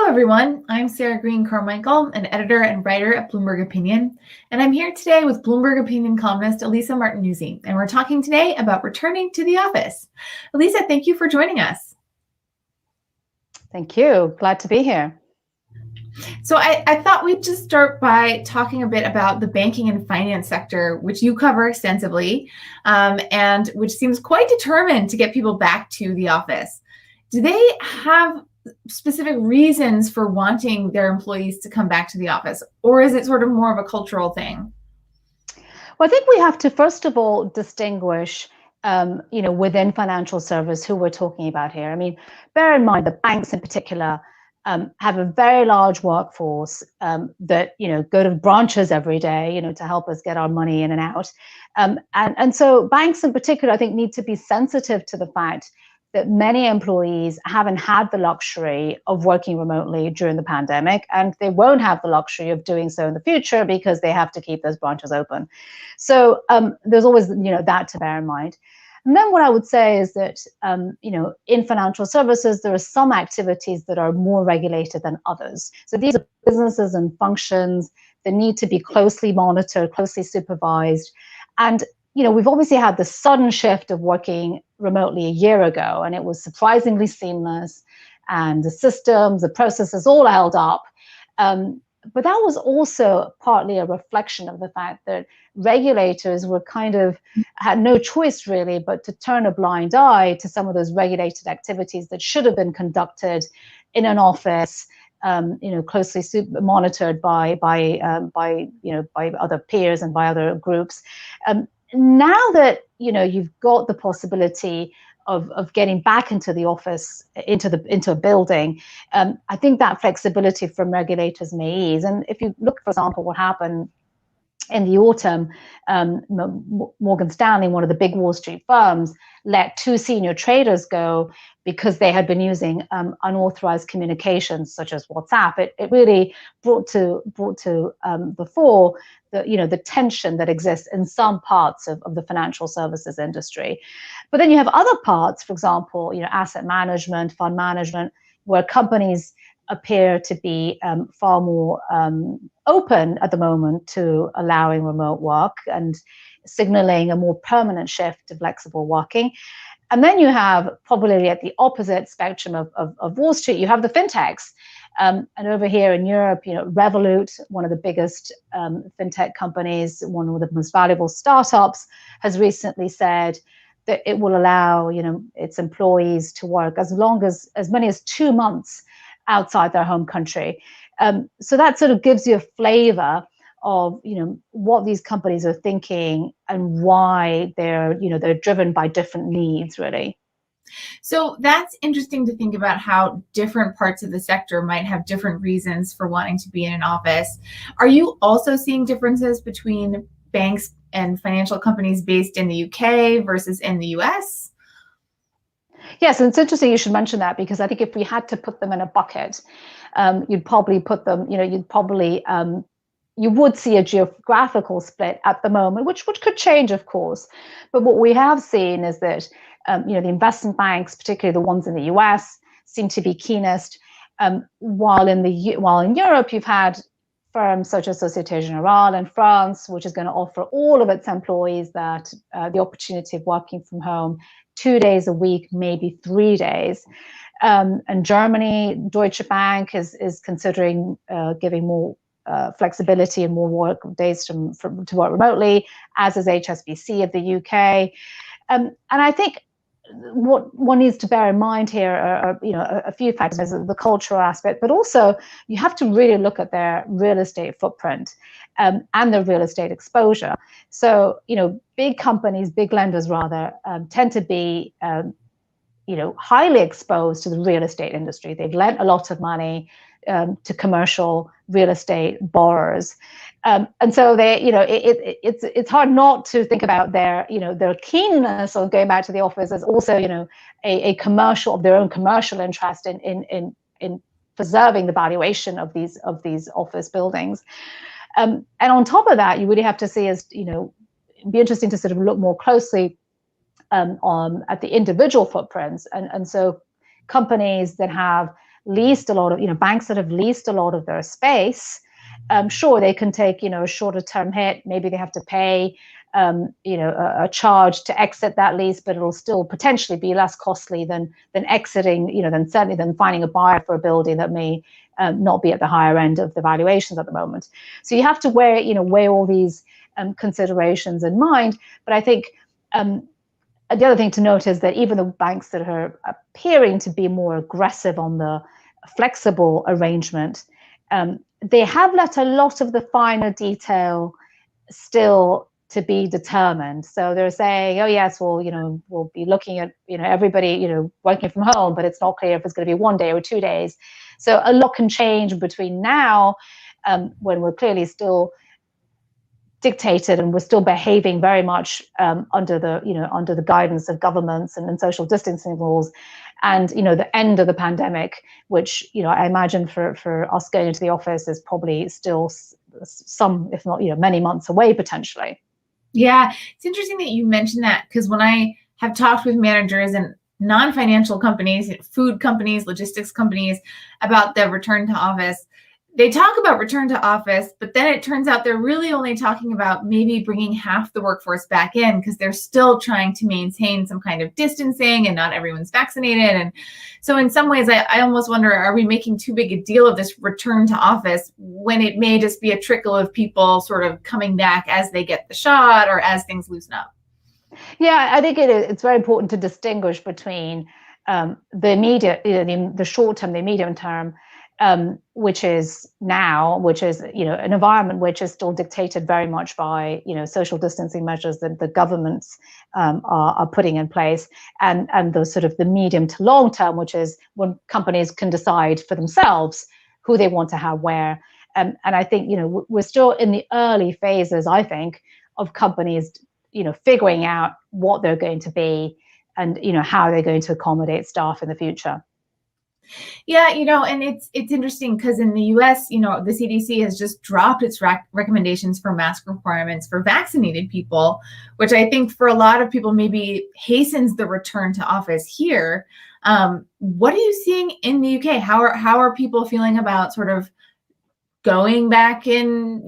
everyone. I'm Sarah Green Carmichael, an editor and writer at Bloomberg Opinion, and I'm here today with Bloomberg Opinion columnist Elisa Martinuzzi, and we're talking today about returning to the office. Elisa, thank you for joining us. Thank you. Glad to be here. So I thought we'd just start by talking a bit about the banking and finance sector, which you cover extensively, and which seems quite determined to get people back to the office. Do they have specific reasons for wanting their employees to come back to the office, or is it sort of more of a cultural thing? Well, I think we have to, first of all, distinguish, within financial service who we're talking about here. I mean, bear in mind that banks in particular have a very large workforce that, go to branches every day, to help us get our money in and out. And so banks in particular, I think, need to be sensitive to the fact that many employees haven't had the luxury of working remotely during the pandemic, and they won't have the luxury of doing so in the future because they have to keep those branches open. So there's always, that to bear in mind. And then what I would say is that, in financial services, there are some activities that are more regulated than others. So these are businesses and functions that need to be closely monitored, closely supervised. And we've obviously had the sudden shift of working remotely a year ago, and it was surprisingly seamless, and the systems, the processes all held up. But that was also partly a reflection of the fact that regulators were had no choice really but to turn a blind eye to some of those regulated activities that should have been conducted in an office, closely monitored by other peers and by other groups. Now that you've got the possibility of getting back into the office, into a building, I think that flexibility from regulators may ease. And if you look, for example, what happened in the autumn, Morgan Stanley, one of the big Wall Street firms, let 2 senior traders go because they had been using unauthorized communications such as WhatsApp. It really brought to the fore the tension that exists in some parts of the financial services industry. But then you have other parts, for example, asset management, fund management, where companies appear to be far more open at the moment to allowing remote work and signaling a more permanent shift to flexible working. And then you have, probably at the opposite spectrum of Wall Street, you have the fintechs. And over here in Europe, Revolut, one of the biggest fintech companies, one of the most valuable startups, has recently said that it will allow its employees to work as many as 2 months outside their home country. So that sort of gives you a flavor of what these companies are thinking and why they're driven by different needs, really. So that's interesting to think about how different parts of the sector might have different reasons for wanting to be in an office. Are you also seeing differences between banks and financial companies based in the UK versus in the US? Yes, and it's interesting you should mention that, because I think if we had to put them in a bucket, you'd probably put them, you would see a geographical split at the moment, which could change, of course. But what we have seen is that, the investment banks, particularly the ones in the US, seem to be keenest, while in Europe you've had firms such as Société Générale in France, which is going to offer all of its employees that the opportunity of working from home 2 days a week, maybe 3 days. And Germany, Deutsche Bank is considering giving more flexibility and more work days to work remotely, as is HSBC of the UK. And I think what one needs to bear in mind here are a few factors, the cultural aspect, but also you have to really look at their real estate footprint and their real estate exposure. So big companies, big lenders rather, tend to be highly exposed to the real estate industry. They've lent a lot of money to commercial real estate borrowers. And so it's hard not to think about their keenness on going back to the office as also, a commercial of their own commercial interest in preserving the valuation of these office buildings. And on top of that, you really have to see be interesting to sort of look more closely at the individual footprints. And so companies that have leased a lot of, banks that have leased a lot of their space, sure, they can take, a shorter term hit. Maybe they have to pay, a charge to exit that lease, but it'll still potentially be less costly than exiting, than finding a buyer for a building that may not be at the higher end of the valuations at the moment. So you have to weigh all these considerations in mind. But I think the other thing to note is that even the banks that are appearing to be more aggressive on the flexible arrangement, they have let a lot of the finer detail still to be determined. So they're saying, oh yes, well, we'll be looking at, everybody, working from home, but it's not clear if it's going to be 1 day or 2 days. So a lot can change between now, when we're clearly still dictated and we're still behaving very much under the guidance of governments and social distancing rules, and the end of the pandemic, which I imagine for us going into the office is probably still some, if not many months away potentially. Yeah, it's interesting that you mentioned that, because when I have talked with managers and non-financial companies, food companies, logistics companies, about the return to office, they talk about return to office, but then it turns out they're really only talking about maybe bringing half the workforce back in, because they're still trying to maintain some kind of distancing and not everyone's vaccinated. And so in some ways, I almost wonder, are we making too big a deal of this return to office when it may just be a trickle of people sort of coming back as they get the shot or as things loosen up? Yeah, I think it's very important to distinguish between the immediate, the short term, the medium term, which is now, which is an environment which is still dictated very much by social distancing measures that the governments are putting in place, and the sort of the medium to long term, which is when companies can decide for themselves who they want to have where. And I think we're still in the early phases, I think, of companies figuring out what they're going to be and how they're going to accommodate staff in the future. Yeah, and it's interesting because in the US, the CDC has just dropped its recommendations for mask requirements for vaccinated people, which I think for a lot of people maybe hastens the return to office here. What are you seeing in the UK? How are people feeling about sort of going back in,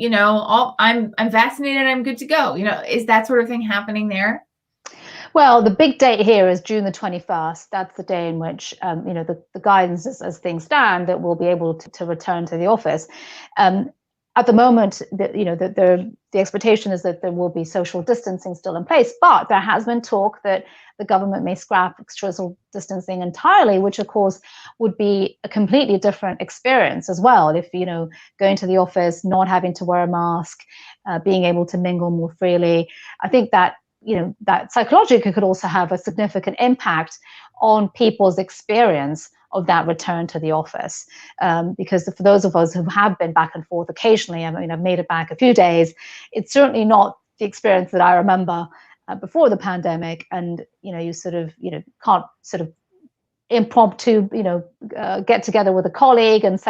I'm vaccinated, I'm good to go? Is that sort of thing happening there? Well, the big date here is June the 21st. That's the day in which, the guidance as things stand, that we'll be able to return to the office. At the moment, the expectation is that there will be social distancing still in place, but there has been talk that the government may scrap social distancing entirely, which of course would be a completely different experience as well. If, going to the office, not having to wear a mask, being able to mingle more freely, I think that that psychologically could also have a significant impact on people's experience of that return to the office. Because for those of us who have been back and forth occasionally, I've made it back a few days, it's certainly not the experience that I remember before the pandemic. And, you sort of, can't sort of impromptu, get together with a colleague and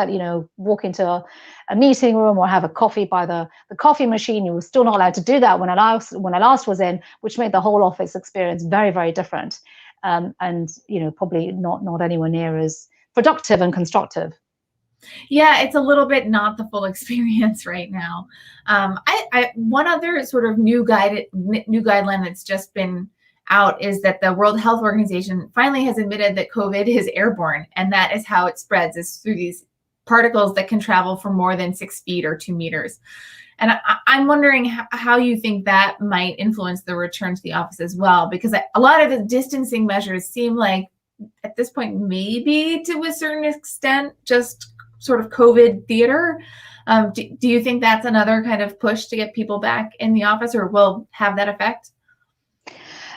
walk into a meeting room or have a coffee by the coffee machine. You were still not allowed to do that when I last was in, which made the whole office experience very, very different, and probably not anywhere near as productive and constructive. Yeah, it's a little bit not the full experience right now. One other sort of new guideline that's just been out is that the World Health Organization finally has admitted that COVID is airborne, and that is how it spreads, is through these particles that can travel for more than 6 feet or 2 meters. And I'm wondering how you think that might influence the return to the office as well, because a lot of the distancing measures seem like at this point, maybe to a certain extent, just sort of COVID theater. Do you think that's another kind of push to get people back in the office, or will have that effect?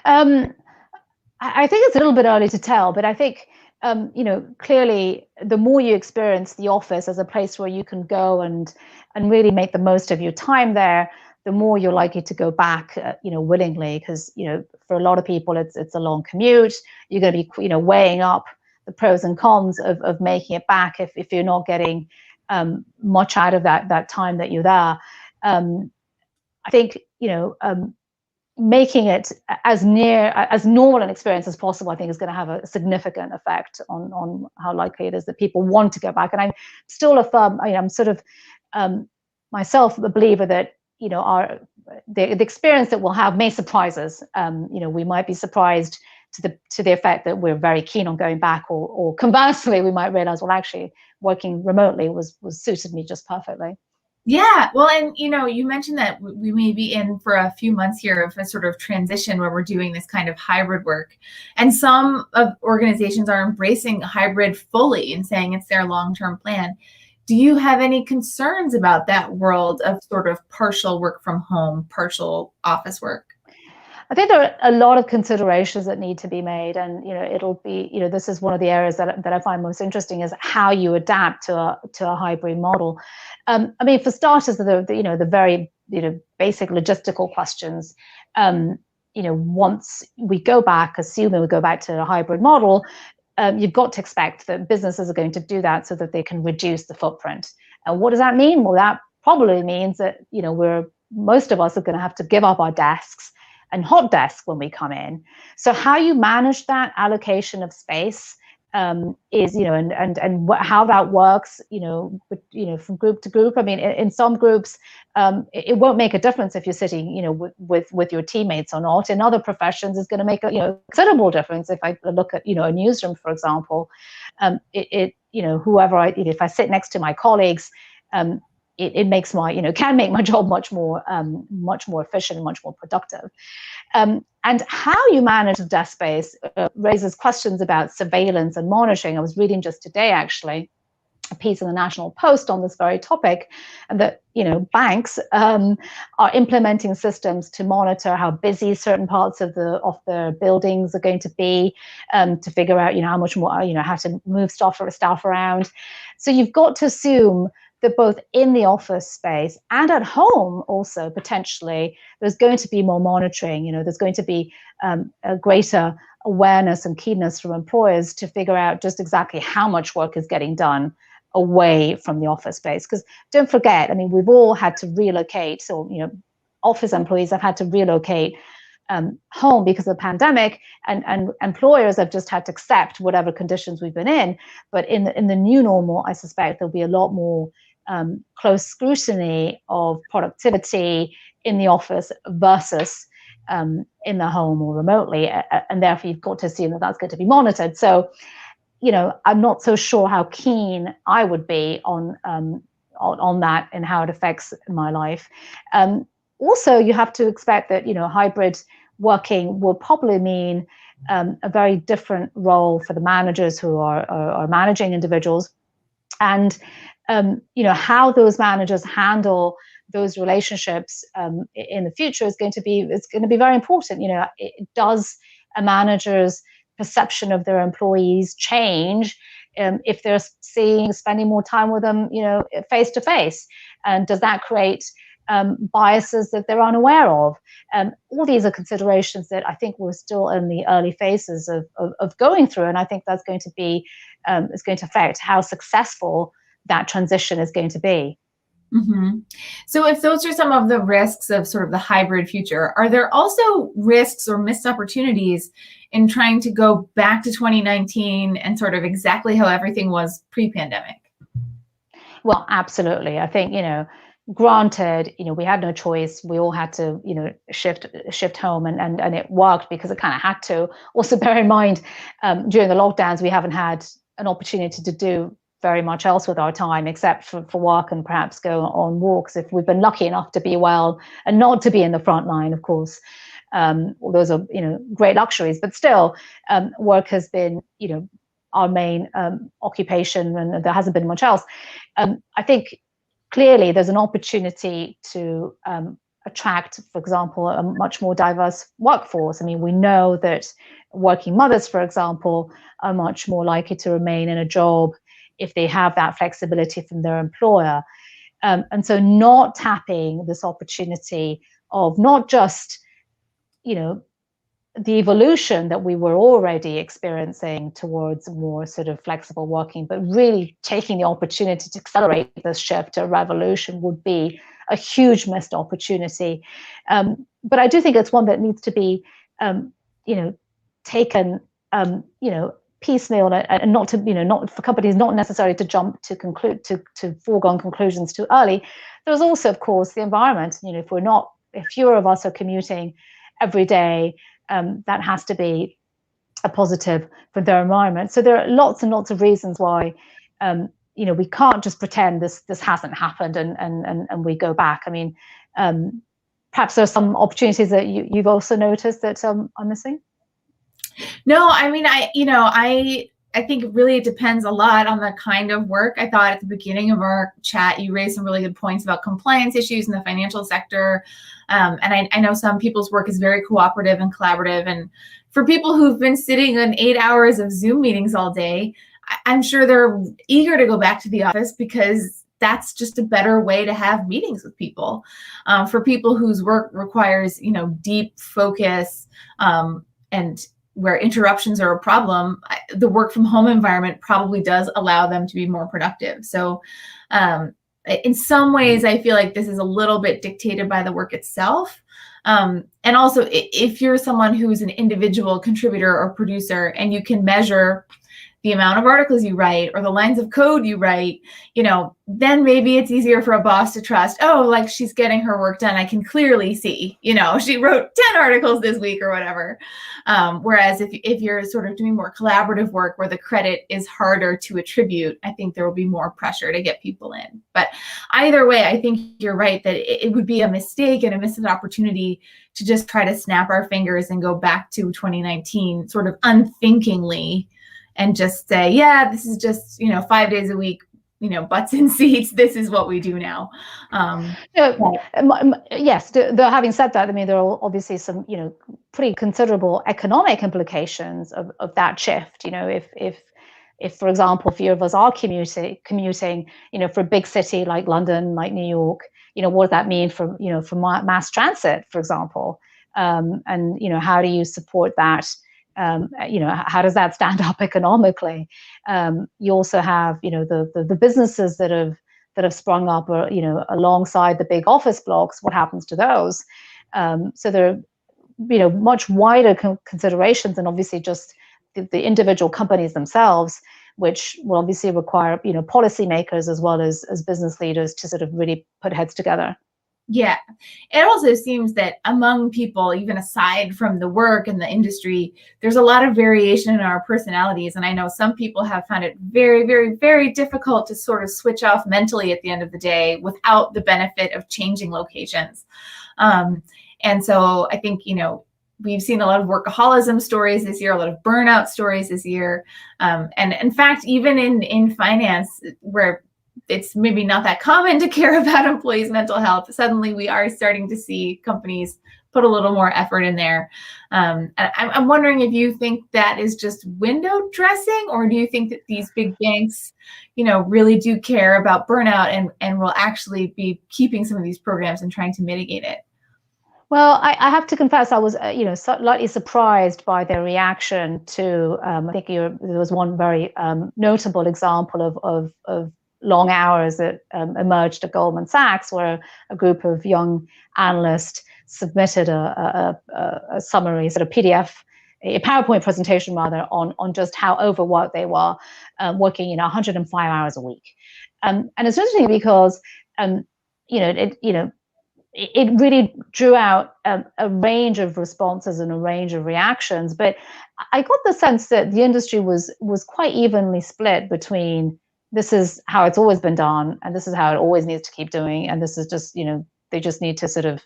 I think it's a little bit early to tell, but I think, clearly the more you experience the office as a place where you can go and really make the most of your time there, the more you're likely to go back, willingly, because, for a lot of people, it's a long commute. You're going to be, weighing up the pros and cons of making it back if you're not getting much out of that time that you're there. I think, making it as near as normal an experience as possible, I think, is going to have a significant effect on how likely it is that people want to go back. And I'm still a firm, I'm sort of myself a believer that the experience that we'll have may surprise us. We might be surprised to the effect that we're very keen on going back, or conversely, we might realize, well, actually, working remotely was suited me just perfectly. Yeah, well, and you mentioned that we may be in for a few months here of a sort of transition where we're doing this kind of hybrid work. And some of organizations are embracing hybrid fully and saying it's their long-term plan. Do you have any concerns about that world of sort of partial work from home, partial office work? I think there are a lot of considerations that need to be made, and it'll be this is one of the areas that I find most interesting, is how you adapt to a hybrid model. I mean, for starters, the very basic logistical questions. Once we go back, assuming we go back to a hybrid model, you've got to expect that businesses are going to do that so that they can reduce the footprint. And what does that mean? Well, that probably means that most of us are going to have to give up our desks and hot desks when we come in. So how you manage that allocation of space is, and how that works, from group to group. I mean, in some groups, it won't make a difference if you're sitting, with your teammates or not. In other professions, it's going to make a considerable difference. If I look at, a newsroom, for example, if I sit next to my colleagues, it makes can make my job much more efficient and much more productive. And how you manage the desk space raises questions about surveillance and monitoring. I was reading just today, actually, a piece in the National Post on this very topic, and that banks are implementing systems to monitor how busy certain parts of the buildings are going to be, to figure out how much more how to move staff around. So you've got to assume that both in the office space and at home also, potentially, there's going to be more monitoring. There's going to be a greater awareness and keenness from employers to figure out just exactly how much work is getting done away from the office space. Because don't forget, I mean, we've all had to relocate, or office employees have had to relocate home because of the pandemic, and employers have just had to accept whatever conditions we've been in. But in the new normal, I suspect there'll be a lot more close scrutiny of productivity in the office versus in the home or remotely, and therefore you've got to assume that that's going to be monitored. So, I'm not so sure how keen I would be on that and how it affects my life. Also, you have to expect that hybrid working will probably mean a very different role for the managers who are managing individuals, and how those managers handle those relationships in the future is going to be very important. Does a manager's perception of their employees change if they're spending more time with them, face to face? And does that create biases that they're unaware of? All these are considerations that I think we're still in the early phases of going through, and I think that's going to be is going to affect how successful that transition is going to be. Mm-hmm. So if those are some of the risks of sort of the hybrid future, are there also risks or missed opportunities in trying to go back to 2019 and sort of exactly how everything was pre-pandemic? Well, absolutely. I think, granted, we had no choice. We all had to, shift home, and it worked because it kind of had to. Also, bear in mind, during the lockdowns, we haven't had an opportunity to do very much else with our time except for work and perhaps go on walks if we've been lucky enough to be well and not to be in the front line, of course. Those are great luxuries, but still, work has been our main occupation, and there hasn't been much else. I think clearly there's an opportunity to attract, for example, a much more diverse workforce. I mean, we know that working mothers, for example, are much more likely to remain in a job if they have that flexibility from their employer. And so not tapping this opportunity of not just, the evolution that we were already experiencing towards more sort of flexible working, but really taking the opportunity to accelerate this shift to a revolution would be a huge missed opportunity. But I do think it's one that needs to be, taken, piecemeal, and not to, not for companies, not necessarily to jump to foregone conclusions too early. There's also, of course, the environment. If fewer of us are commuting every day, that has to be a positive for their environment. So there are lots and lots of reasons why, we can't just pretend this hasn't happened and we go back. I mean, perhaps there are some opportunities that you've also noticed that are missing. No, I mean, I think really it depends a lot on the kind of work. I thought at the beginning of our chat, you raised some really good points about compliance issues in the financial sector. And I know some people's work is very cooperative and collaborative. And for people who've been sitting in 8 hours of Zoom meetings all day, I'm sure they're eager to go back to the office because that's just a better way to have meetings with people. For people whose work requires, deep focus and where interruptions are a problem, the work from home environment probably does allow them to be more productive. So in some ways, I feel like this is a little bit dictated by the work itself. And also, if you're someone who's an individual contributor or producer and you can measure the amount of articles you write or the lines of code you write, then maybe it's easier for a boss to trust, like she's getting her work done. I can clearly see, she wrote 10 articles this week or whatever. Whereas if you're sort of doing more collaborative work where the credit is harder to attribute, I think there will be more pressure to get people in. But either way, I think you're right that it would be a mistake and a missed opportunity to just try to snap our fingers and go back to 2019 sort of unthinkingly and just say, yeah, this is just, 5 days a week, butts in seats. This is what we do now. Yes, having said that, I mean, there are obviously some, pretty considerable economic implications of that shift. If, for example, few of us are commuting, for a big city like London, like New York, what does that mean for mass transit, for example? And, how do you support that? How does that stand up economically? You also have, the businesses that have sprung up, alongside the big office blocks. What happens to those? So there are, much wider considerations, and obviously just the individual companies themselves, which will obviously require, policymakers as well as business leaders to sort of really put heads together. Yeah. It also seems that among people, even aside from the work and the industry, there's a lot of variation in our personalities. And I know some people have found it very, very, very difficult to sort of switch off mentally at the end of the day without the benefit of changing locations. And so I think, we've seen a lot of workaholism stories this year, a lot of burnout stories this year. And in fact, even in finance, where it's maybe not that common to care about employees' mental health, suddenly we are starting to see companies put a little more effort in there. And I'm wondering if you think that is just window dressing, or do you think that these big banks, really do care about burnout and will actually be keeping some of these programs and trying to mitigate it? Well, I have to confess, I was, slightly surprised by their reaction to. I think there was one very notable example of long hours that emerged at Goldman Sachs, where a group of young analysts submitted a summary, sort of PDF, a PowerPoint presentation rather, on just how overworked they were, working 105 hours a week. And it's interesting because it really drew out a range of responses and a range of reactions. But I got the sense that the industry was quite evenly split between, this is how it's always been done, and this is how it always needs to keep doing, and this is just, they just need to sort of,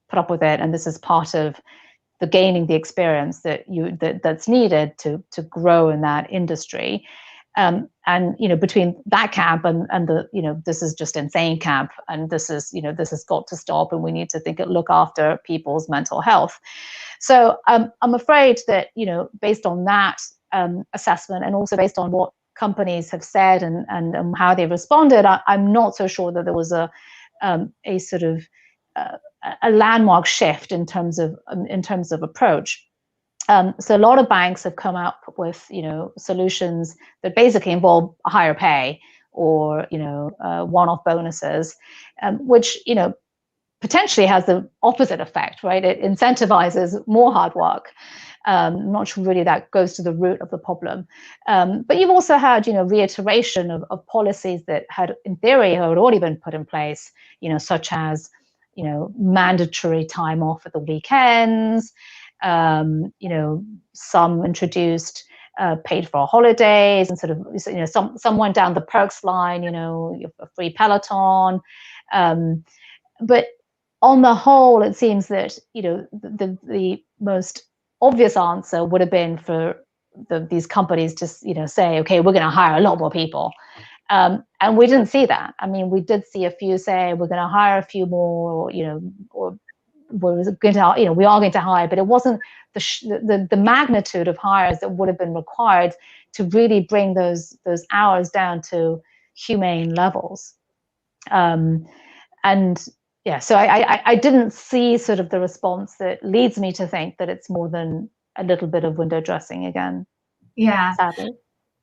put up with it, and this is part of the gaining the experience that's needed to grow in that industry. And between that camp and the this is just insane camp, and this is has got to stop, and we need to look after people's mental health. So I'm afraid that based on that assessment, and also based on what companies have said and how they've responded, I'm not so sure that there was a sort of a landmark shift in terms of approach. So a lot of banks have come up with solutions that basically involve higher pay or one-off bonuses, which potentially has the opposite effect, right? It incentivizes more hard work. Not sure really that goes to the root of the problem. But you've also had, reiteration of policies that had, in theory, had already been put in place, such as, mandatory time off at the weekends. Some introduced paid for holidays, and sort of, some went down the perks line, a free Peloton. But on the whole, it seems that, the most obvious answer would have been for these companies to, say, okay, we're going to hire a lot more people. And we didn't see that. I mean, we did see a few say we're going to hire a few more, or we're going to, we are going to hire, but it wasn't the magnitude of hires that would have been required to really bring those hours down to humane levels. And yeah, so I didn't see sort of the response that leads me to think that it's more than a little bit of window dressing again. Yeah. Sadly.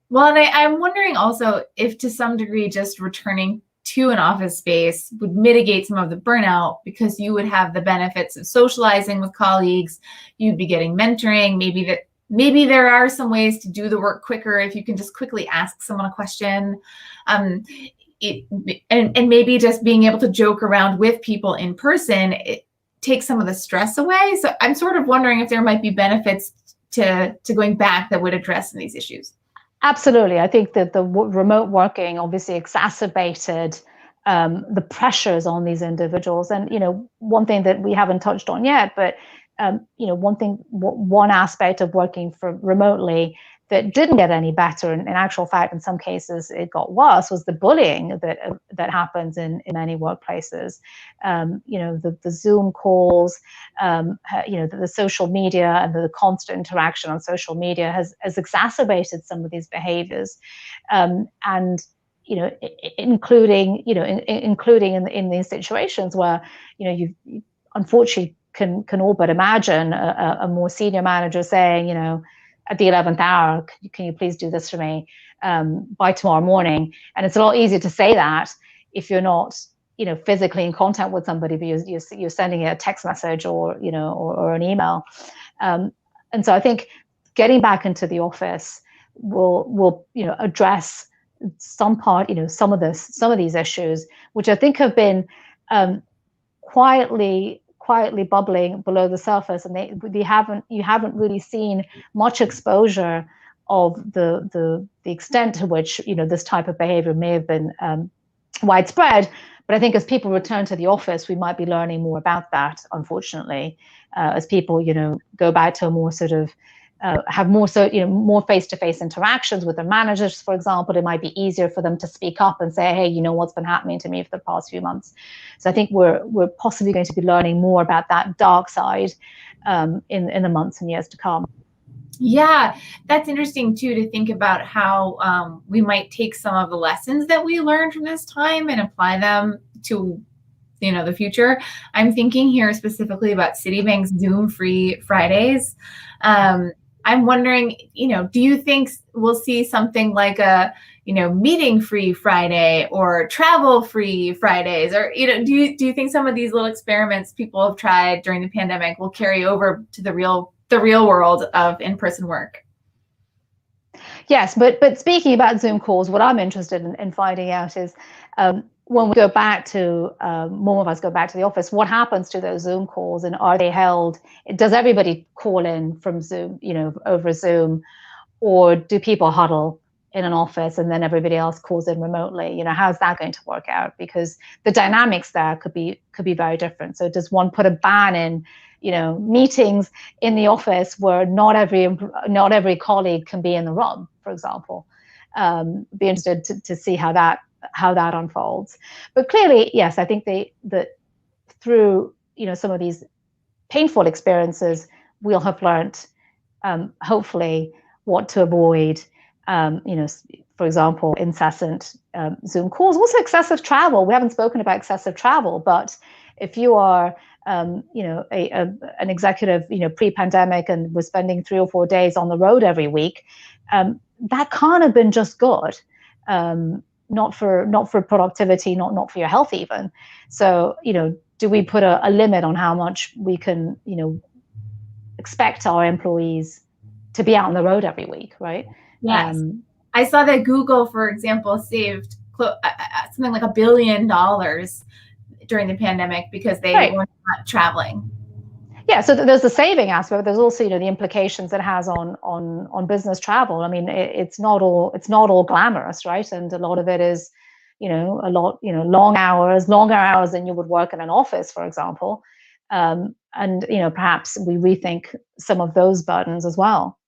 Well, and I'm wondering also if to some degree just returning to an office space would mitigate some of the burnout, because you would have the benefits of socializing with colleagues, you'd be getting mentoring, maybe there are some ways to do the work quicker if you can just quickly ask someone a question. And maybe just being able to joke around with people in person, it takes some of the stress away. So I'm sort of wondering if there might be benefits to going back that would address some of these issues. Absolutely. I think that the remote working obviously exacerbated the pressures on these individuals. And, one thing that we haven't touched on yet, but, one aspect of working remotely that didn't get any better, and in actual fact, in some cases, it got worse, was the bullying that happens in many workplaces. The Zoom calls, the social media and the constant interaction on social media has exacerbated some of these behaviors, and including in these situations where you unfortunately can all but imagine a more senior manager saying, at the 11th hour, can you please do this for me by tomorrow morning? And it's a lot easier to say that if you're not, physically in contact with somebody, but you're sending a text message or an email. And so I think getting back into the office will address some of these issues, which I think have been quietly bubbling below the surface, and you haven't really seen much exposure of the extent to which this type of behavior may have been widespread. But I think as people return to the office, we might be learning more about that, unfortunately, as people go back to a more sort of have more more face-to-face interactions with their managers, for example. It might be easier for them to speak up and say, hey, what's been happening to me for the past few months. So I think we're possibly going to be learning more about that dark side in the months and years to come. Yeah, that's interesting too, to think about how we might take some of the lessons that we learned from this time and apply them to the future. I'm thinking here specifically about Citibank's Zoom-free Fridays. I'm wondering, do you think we'll see something like a, meeting-free Friday or travel-free Fridays? Or, do you think some of these little experiments people have tried during the pandemic will carry over to the real world of in-person work? Yes, but speaking about Zoom calls, what I'm interested in finding out is when we go back to, more of us go back to the office, what happens to those Zoom calls, and are they held? Does everybody call in from Zoom, over Zoom, or do people huddle in an office and then everybody else calls in remotely? How's that going to work out? Because the dynamics there could be very different. So does one put a ban in, meetings in the office where not every colleague can be in the room, for example? Be interested to see how that unfolds. But clearly, yes, I think that through some of these painful experiences, we'll have learned hopefully what to avoid. For example, incessant Zoom calls, also excessive travel. We haven't spoken about excessive travel, but if you are an executive, pre-pandemic, and was spending 3 or 4 days on the road every week, that can't have been just good. not for productivity, not for your health even. So, do we put a limit on how much we can, expect our employees to be out on the road every week, right? Yes. I saw that Google, for example, saved something like $1 billion during the pandemic because they were not traveling. Yeah, so there's the saving aspect. There's also, the implications it has on business travel. I mean, it's not all glamorous, right? And a lot of it is, longer hours than you would work in an office, for example. And perhaps we rethink some of those burdens as well.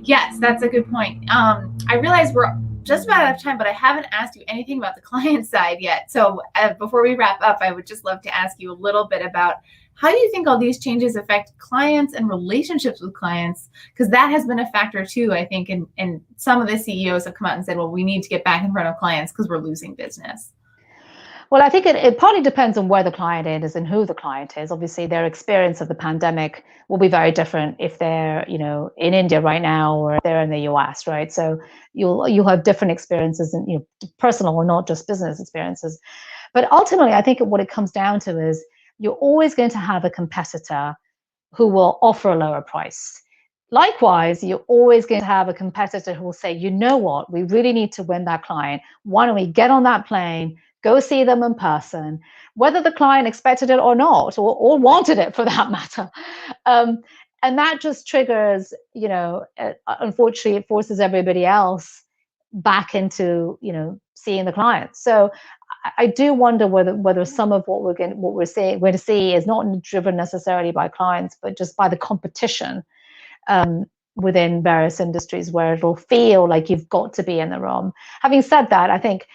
Yes, that's a good point. I realize we're just about out of time, but I haven't asked you anything about the client side yet. So before we wrap up, I would just love to ask you a little bit about how do you think all these changes affect clients and relationships with clients? Because that has been a factor too, I think, and some of the CEOs have come out and said, well, we need to get back in front of clients because we're losing business. Well, I think it partly depends on where the client is and who the client is. Obviously, their experience of the pandemic will be very different if they're, in India right now or if they're in the US, right? So you'll have different experiences and personal or not just business experiences. But ultimately, I think what it comes down to is you're always going to have a competitor who will offer a lower price. Likewise, you're always going to have a competitor who will say, you know what, we really need to win that client. Why don't we get on that plane, go see them in person, whether the client expected it or not, or wanted it for that matter. And that just triggers, unfortunately, it forces everybody else back into, seeing the client. So I do wonder whether some of what we're going to see is not driven necessarily by clients, but just by the competition within various industries, where it'll feel like you've got to be in the room. Having said that, I think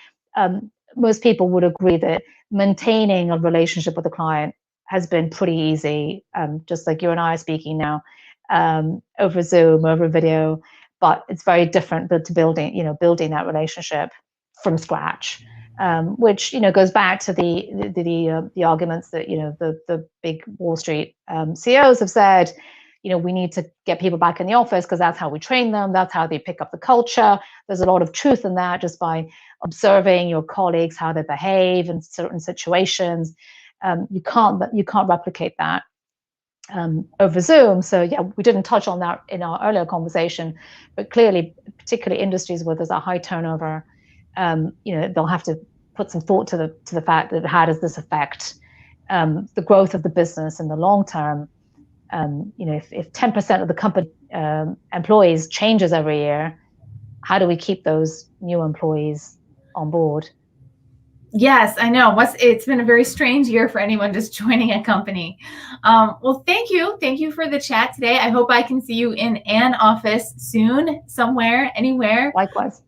most people would agree that maintaining a relationship with a client has been pretty easy, just like you and I are speaking now, over Zoom, over video, but it's very different to building that relationship from scratch, which goes back to the arguments that the big Wall Street CEOs have said. We need to get people back in the office because that's how we train them. That's how they pick up the culture. There's a lot of truth in that, just by observing your colleagues, how they behave in certain situations. You can't replicate that over Zoom. So yeah, we didn't touch on that in our earlier conversation, but clearly, particularly industries where there's a high turnover, they'll have to put some thought to the fact that how does this affect the growth of the business in the long term. If 10% of the company employees changes every year, how do we keep those new employees on board? Yes, I know. It's been a very strange year for anyone just joining a company. Well, thank you. Thank you for the chat today. I hope I can see you in an office soon, somewhere, anywhere. Likewise.